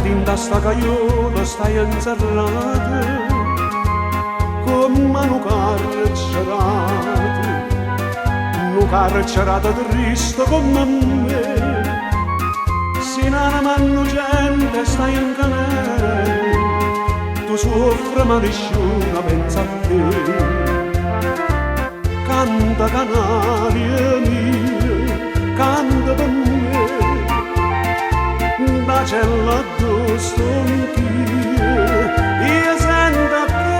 dinta sta caiola stai inserrata come un carcerato triste come me, se non manno gente stai in canale, tu soffri ma nessuno pensa a te. Canta canaria mia, canta per me, da cella addosso anch'io, io sento che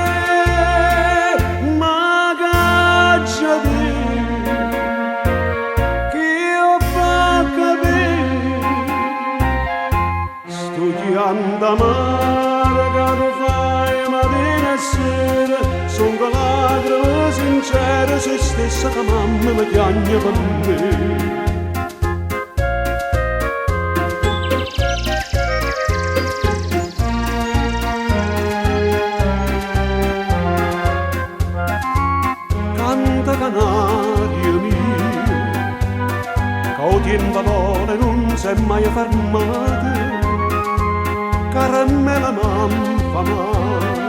m'agaccia te, che io fa capire, studiando amare che tu fai mattina e sera, son con lacrime sincere, se stessa che mamma mi piagne per me. Canta canaria mia, che o tien valore non si è mai fermata, caramella m'infamata,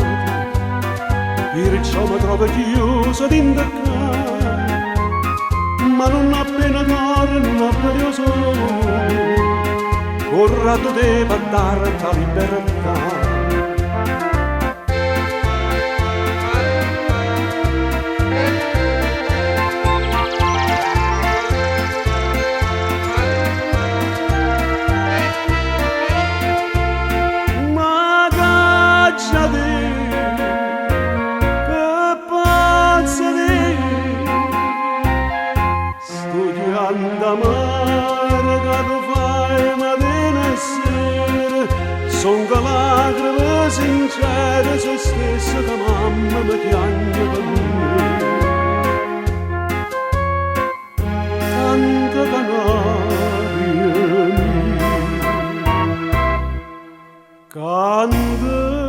perciò mi trovo chiuso dentro casa, ma non appena torno, non appena solo, corrado devo dare la libertà. Studiando amare che tu fai mattina e sera, son con lacrime sincere, se stessa che mamma mi piagne per me. Canta canaria mia, canta